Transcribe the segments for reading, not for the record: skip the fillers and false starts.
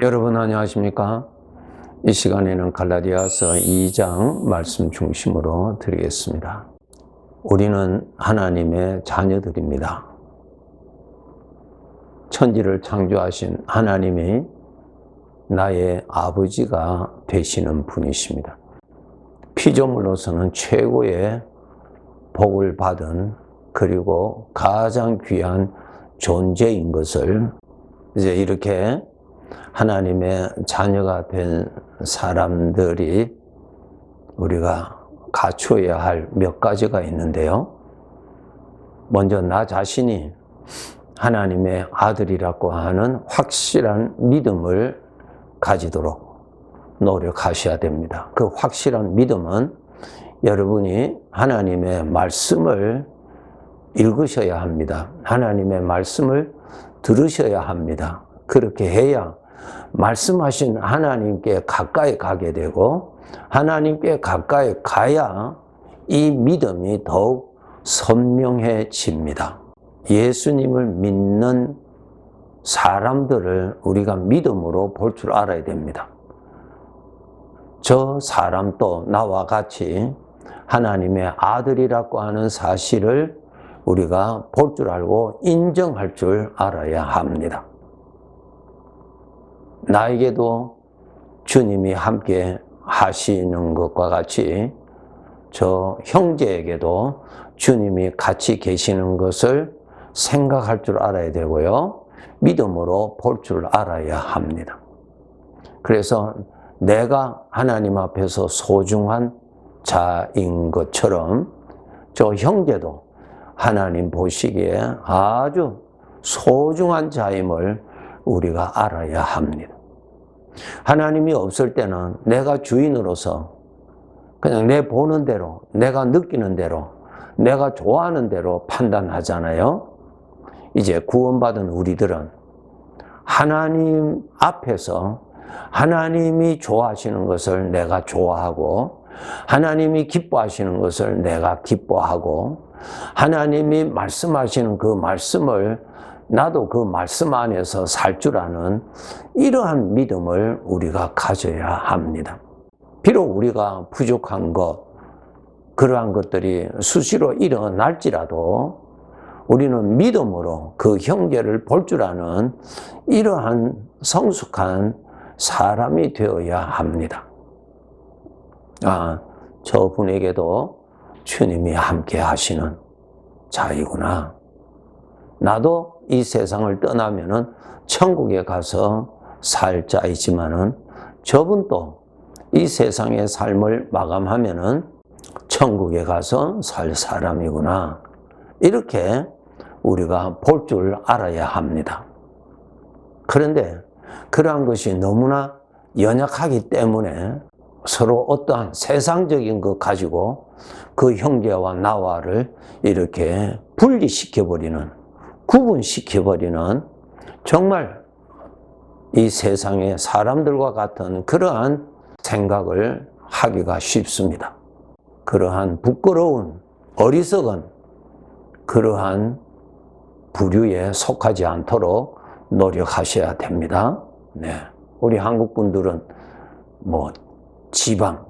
여러분 안녕하십니까? 이 시간에는 갈라디아서 2장 말씀 중심으로 드리겠습니다. 우리는 하나님의 자녀들입니다. 천지를 창조하신 하나님이 나의 아버지가 되시는 분이십니다. 피조물로서는 최고의 복을 받은 그리고 가장 귀한 존재인 것을 이제 이렇게 하나님의 자녀가 된 사람들이 우리가 갖추어야 할 몇 가지가 있는데요. 먼저 나 자신이 하나님의 아들이라고 하는 확실한 믿음을 가지도록 노력하셔야 됩니다. 그 확실한 믿음은 여러분이 하나님의 말씀을 읽으셔야 합니다. 하나님의 말씀을 들으셔야 합니다. 그렇게 해야 말씀하신 하나님께 가까이 가게 되고 하나님께 가까이 가야 이 믿음이 더욱 선명해집니다. 예수님을 믿는 사람들을 우리가 믿음으로 볼 줄 알아야 됩니다. 저 사람도 나와 같이 하나님의 아들이라고 하는 사실을 우리가 볼 줄 알고 인정할 줄 알아야 합니다. 나에게도 주님이 함께 하시는 것과 같이 저 형제에게도 주님이 같이 계시는 것을 생각할 줄 알아야 되고요. 믿음으로 볼 줄 알아야 합니다. 그래서 내가 하나님 앞에서 소중한 자인 것처럼 저 형제도 하나님 보시기에 아주 소중한 자임을 우리가 알아야 합니다. 하나님이 없을 때는 내가 주인으로서 그냥 내 보는 대로, 내가 느끼는 대로, 내가 좋아하는 대로 판단하잖아요. 이제 구원받은 우리들은 하나님 앞에서 하나님이 좋아하시는 것을 내가 좋아하고 하나님이 기뻐하시는 것을 내가 기뻐하고 하나님이 말씀하시는 그 말씀을 나도 그 말씀 안에서 살 줄 아는 이러한 믿음을 우리가 가져야 합니다. 비록 우리가 부족한 것, 그러한 것들이 수시로 일어날지라도 우리는 믿음으로 그 형제를 볼 줄 아는 이러한 성숙한 사람이 되어야 합니다. 저분에게도 주님이 함께 하시는 자이구나. 나도 이 세상을 떠나면은 천국에 가서 살 자이지만은 저분도 이 세상의 삶을 마감하면은 천국에 가서 살 사람이구나. 이렇게 우리가 볼 줄 알아야 합니다. 그런데 그러한 것이 너무나 연약하기 때문에 서로 어떠한 세상적인 것 가지고 그 형제와 나와를 이렇게 분리시켜버리는, 구분시켜버리는 정말 이 세상의 사람들과 같은 그러한 생각을 하기가 쉽습니다. 그러한 부끄러운 어리석은 그러한 부류에 속하지 않도록 노력하셔야 됩니다. 네. 우리 한국 분들은 지방,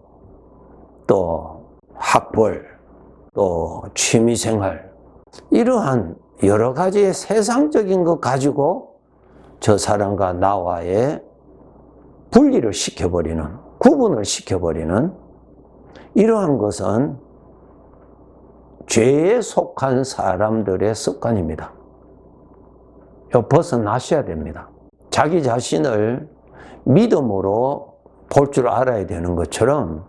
또 학벌, 또 취미생활, 이러한 여러 가지의 세상적인 것 가지고 저 사람과 나와의 분리를 시켜버리는, 구분을 시켜버리는 이러한 것은 죄에 속한 사람들의 습관입니다. 벗어나셔야 됩니다. 자기 자신을 믿음으로 볼 줄 알아야 되는 것처럼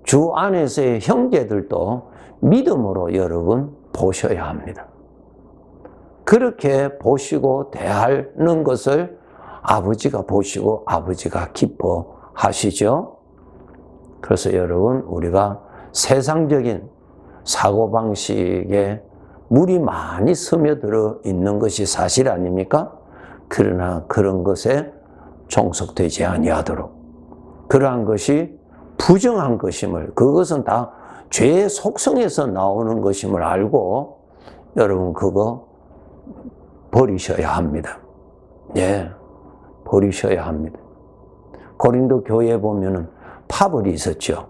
주 안에서의 형제들도 믿음으로 여러분 보셔야 합니다. 그렇게 보시고 대하는 것을 아버지가 보시고 아버지가 기뻐하시죠. 그래서 여러분 우리가 세상적인 사고방식에 물이 많이 스며들어 있는 것이 사실 아닙니까? 그러나 그런 것에 종속되지 아니하도록 그러한 것이 부정한 것임을, 그것은 다 죄의 속성에서 나오는 것임을 알고 여러분 그거 버리셔야 합니다. 예. 버리셔야 합니다. 고린도 교회에 보면은 파벌이 있었죠.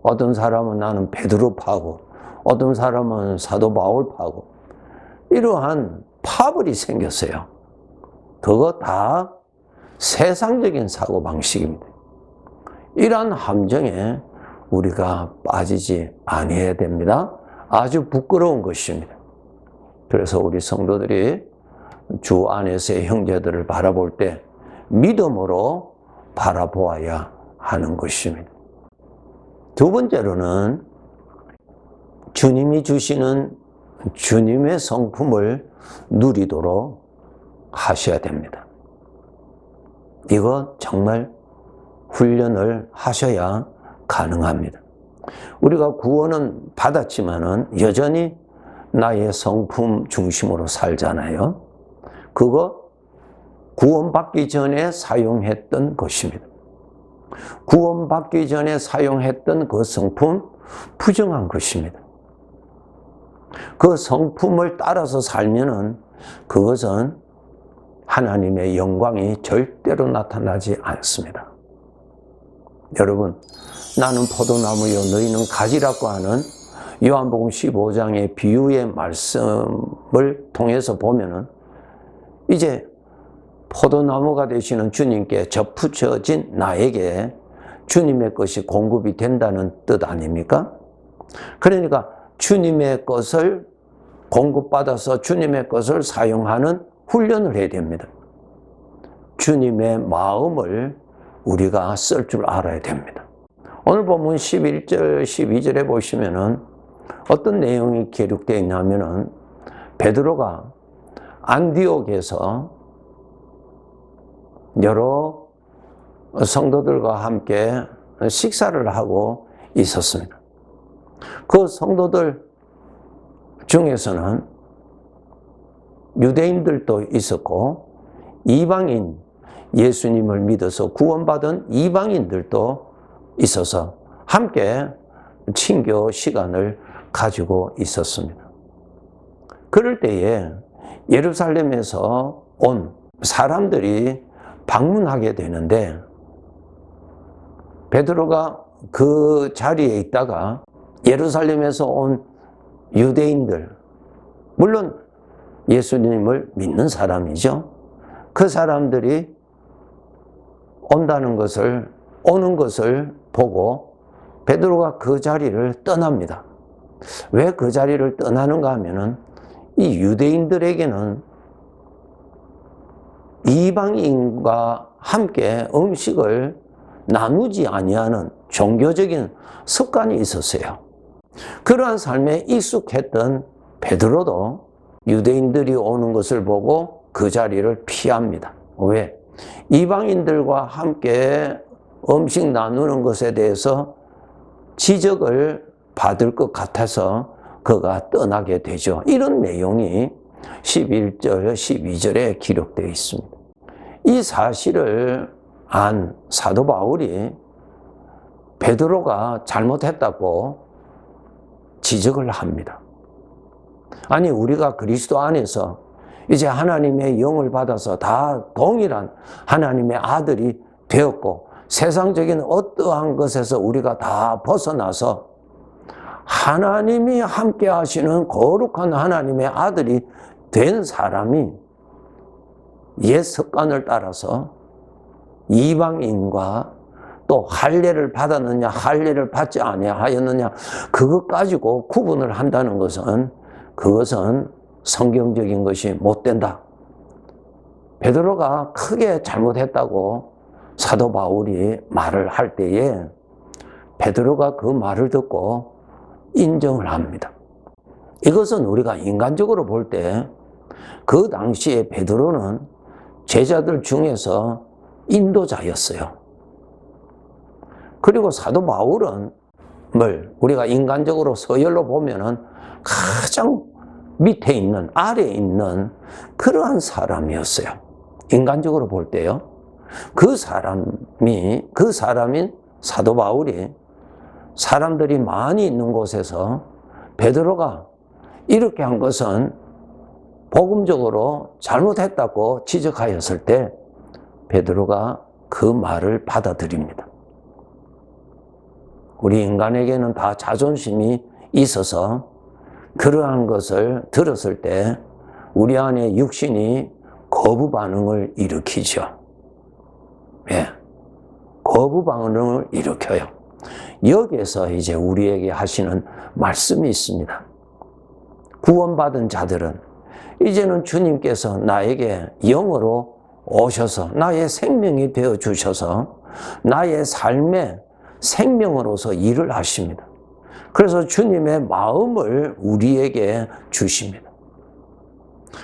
어떤 사람은 나는 베드로 파고, 어떤 사람은 사도 바울 파고, 이러한 파벌이 생겼어요. 그거 다 세상적인 사고방식입니다. 이러한 함정에 우리가 빠지지 아니해야 됩니다. 아주 부끄러운 것입니다. 그래서 우리 성도들이 주 안에서의 형제들을 바라볼 때 믿음으로 바라보아야 하는 것입니다. 두 번째로는 주님이 주시는 주님의 성품을 누리도록 하셔야 됩니다. 이거 정말 훈련을 하셔야 가능합니다. 우리가 구원은 받았지만은 여전히 나의 성품 중심으로 살잖아요. 그거 구원받기 전에 사용했던 것입니다. 구원받기 전에 사용했던 그 성품 부정한 것입니다. 그 성품을 따라서 살면은 그것은 하나님의 영광이 절대로 나타나지 않습니다. 여러분, 나는 포도나무요 너희는 가지라고 하는 요한복음 15장의 비유의 말씀을 통해서 보면은 이제 포도나무가 되시는 주님께 접붙여진 나에게 주님의 것이 공급이 된다는 뜻 아닙니까? 그러니까 주님의 것을 공급받아서 주님의 것을 사용하는 훈련을 해야 됩니다. 주님의 마음을 우리가 쓸 줄 알아야 됩니다. 오늘 본문 11절, 12절에 보시면은 어떤 내용이 기록되어 있냐면은 베드로가 안디옥에서 여러 성도들과 함께 식사를 하고 있었습니다. 그 성도들 중에서는 유대인들도 있었고 이방인, 예수님을 믿어서 구원받은 이방인들도 있어서 함께 친교 시간을 가지고 있었습니다. 그럴 때에 예루살렘에서 온 사람들이 방문하게 되는데 베드로가 그 자리에 있다가 예루살렘에서 온 유대인들, 물론 예수님을 믿는 사람이죠. 그 사람들이 오는 것을 보고 베드로가 그 자리를 떠납니다. 왜 그 자리를 떠나는가 하면은 이 유대인들에게는 이방인과 함께 음식을 나누지 아니하는 종교적인 습관이 있었어요. 그러한 삶에 익숙했던 베드로도 유대인들이 오는 것을 보고 그 자리를 피합니다. 왜? 이방인들과 함께 음식 나누는 것에 대해서 지적을 받을 것 같아서 그가 떠나게 되죠. 이런 내용이 11절, 12절에 기록되어 있습니다. 이 사실을 안 사도 바울이 베드로가 잘못했다고 지적을 합니다. 아니, 우리가 그리스도 안에서 이제 하나님의 영을 받아서 다 동일한 하나님의 아들이 되었고 세상적인 어떠한 것에서 우리가 다 벗어나서 하나님이 함께 하시는 거룩한 하나님의 아들이 된 사람이 옛 습관을 따라서 이방인과 또 할례를 받았느냐 할례를 받지 아니하였느냐 그것 가지고 구분을 한다는 것은 그것은 성경적인 것이 못 된다. 베드로가 크게 잘못했다고 사도 바울이 말을 할 때에 베드로가 그 말을 듣고 인정을 합니다. 이것은 우리가 인간적으로 볼 때 그 당시에 베드로는 제자들 중에서 인도자였어요. 그리고 사도 바울은 우리가 인간적으로 서열로 보면은 가장 밑에 있는, 아래에 있는 그러한 사람이었어요. 인간적으로 볼 때요. 그 사람인 사도 바울이 사람들이 많이 있는 곳에서 베드로가 이렇게 한 것은 복음적으로 잘못했다고 지적하였을 때 베드로가 그 말을 받아들입니다. 우리 인간에게는 다 자존심이 있어서 그러한 것을 들었을 때 우리 안에 육신이 거부 반응을 일으키죠. 예, 거부 반응을 일으켜요. 여기에서 이제 우리에게 하시는 말씀이 있습니다. 구원받은 자들은 이제는 주님께서 나에게 영으로 오셔서 나의 생명이 되어 주셔서 나의 삶의 생명으로서 일을 하십니다. 그래서 주님의 마음을 우리에게 주십니다.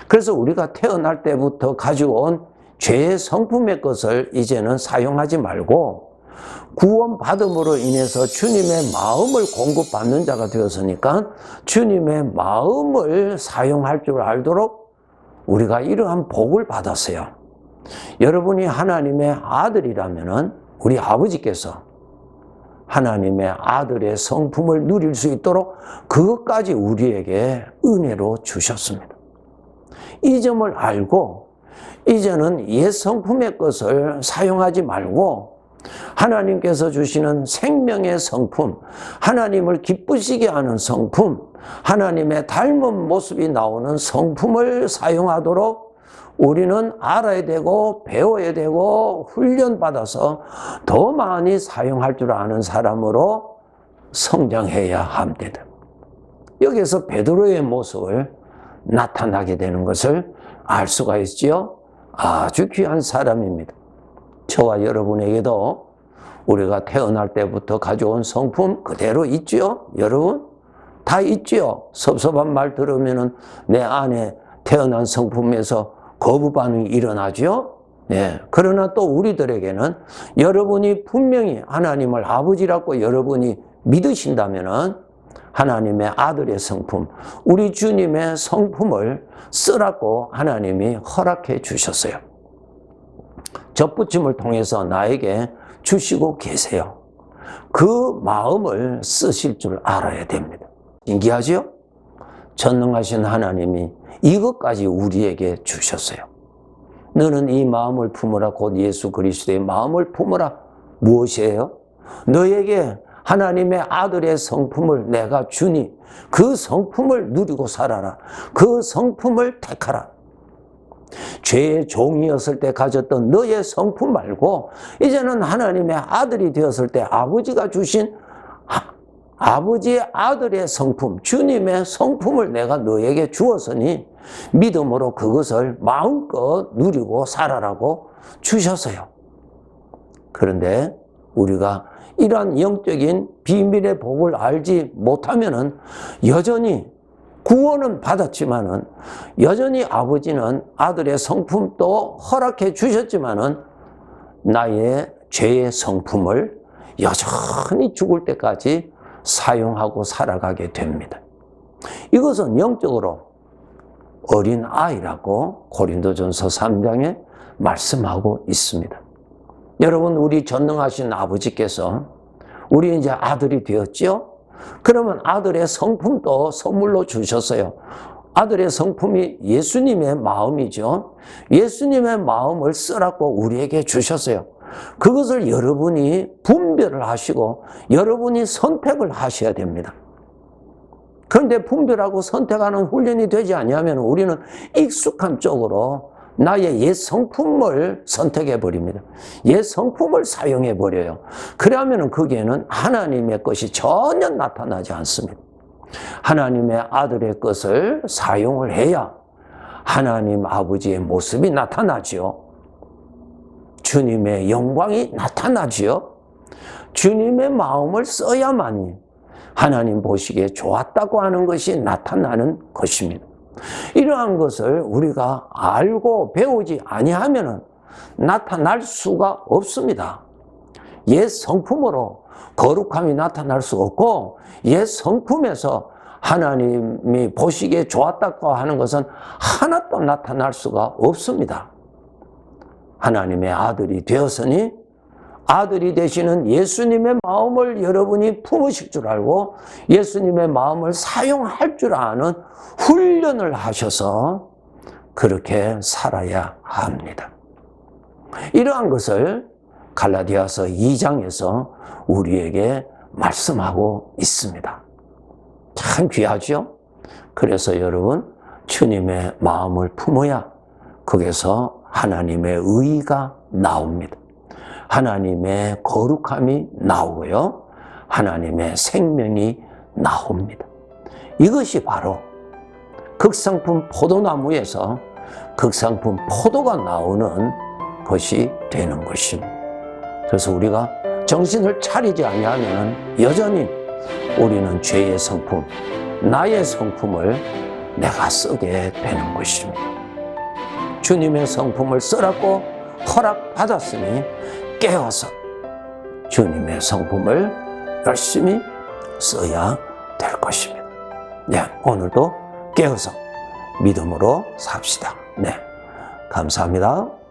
그래서 우리가 태어날 때부터 가지고 온 죄의 성품의 것을 이제는 사용하지 말고 구원받음으로 인해서 주님의 마음을 공급받는 자가 되었으니까 주님의 마음을 사용할 줄 알도록 우리가 이러한 복을 받았어요. 여러분이 하나님의 아들이라면 우리 아버지께서 하나님의 아들의 성품을 누릴 수 있도록 그것까지 우리에게 은혜로 주셨습니다. 이 점을 알고 이제는 옛 성품의 것을 사용하지 말고 하나님께서 주시는 생명의 성품, 하나님을 기쁘시게 하는 성품, 하나님의 닮은 모습이 나오는 성품을 사용하도록 우리는 알아야 되고 배워야 되고 훈련받아서 더 많이 사용할 줄 아는 사람으로 성장해야 합니다. 여기서 베드로의 모습을 나타나게 되는 것을 알 수가 있지요. 아주 귀한 사람입니다. 저와 여러분에게도 우리가 태어날 때부터 가져온 성품 그대로 있지요. 여러분 다 있지요. 섭섭한 말 들으면 내 안에 태어난 성품에서 거부 반응이 일어나죠. 예. 그러나 또 우리들에게는 여러분이 분명히 하나님을 아버지라고 여러분이 믿으신다면은 하나님의 아들의 성품, 우리 주님의 성품을 쓰라고 하나님이 허락해 주셨어요. 접붙임을 통해서 나에게 주시고 계세요. 그 마음을 쓰실 줄 알아야 됩니다. 신기하죠? 전능하신 하나님이 이것까지 우리에게 주셨어요. 너는 이 마음을 품으라. 곧 예수 그리스도의 마음을 품으라. 무엇이에요? 너에게 하나님의 아들의 성품을 내가 주니 그 성품을 누리고 살아라. 그 성품을 택하라. 죄의 종이었을 때 가졌던 너의 성품 말고 이제는 하나님의 아들이 되었을 때 아버지가 주신 아버지의 아들의 성품, 주님의 성품을 내가 너에게 주었으니 믿음으로 그것을 마음껏 누리고 살아라고 주셨어요. 그런데 우리가 이러한 영적인 비밀의 복을 알지 못하면은 여전히 구원은 받았지만은 여전히 아버지는 아들의 성품도 허락해 주셨지만은 나의 죄의 성품을 여전히 죽을 때까지 사용하고 살아가게 됩니다. 이것은 영적으로 어린 아이라고 고린도전서 3장에 말씀하고 있습니다. 여러분, 우리 전능하신 아버지께서 우리 이제 아들이 되었죠? 그러면 아들의 성품도 선물로 주셨어요. 아들의 성품이 예수님의 마음이죠. 예수님의 마음을 쓰라고 우리에게 주셨어요. 그것을 여러분이 분별을 하시고 여러분이 선택을 하셔야 됩니다. 그런데 분별하고 선택하는 훈련이 되지 않으면 우리는 익숙한 쪽으로 나의 옛 성품을 선택해 버립니다. 옛 성품을 사용해 버려요. 그러면 거기에는 하나님의 것이 전혀 나타나지 않습니다. 하나님의 아들의 것을 사용을 해야 하나님 아버지의 모습이 나타나지요. 주님의 영광이 나타나지요. 주님의 마음을 써야만이 하나님 보시기에 좋았다고 하는 것이 나타나는 것입니다. 이러한 것을 우리가 알고 배우지 아니하면 나타날 수가 없습니다. 옛 성품으로 거룩함이 나타날 수 없고 옛 성품에서 하나님이 보시기에 좋았다고 하는 것은 하나도 나타날 수가 없습니다. 하나님의 아들이 되었으니 아들이 되시는 예수님의 마음을 여러분이 품으실 줄 알고 예수님의 마음을 사용할 줄 아는 훈련을 하셔서 그렇게 살아야 합니다. 이러한 것을 갈라디아서 2장에서 우리에게 말씀하고 있습니다. 참 귀하죠? 그래서 여러분, 주님의 마음을 품어야 거기서 하나님의 의가 나옵니다. 하나님의 거룩함이 나오고요. 하나님의 생명이 나옵니다. 이것이 바로 극상품 포도나무에서 극상품 포도가 나오는 것이 되는 것입니다. 그래서 우리가 정신을 차리지 아니하면 여전히 우리는 죄의 성품, 나의 성품을 내가 쓰게 되는 것입니다. 주님의 성품을 쓰라고 허락받았으니 깨어서 주님의 성품을 열심히 써야 될 것입니다. 네, 오늘도 깨어서 믿음으로 삽시다. 네, 감사합니다.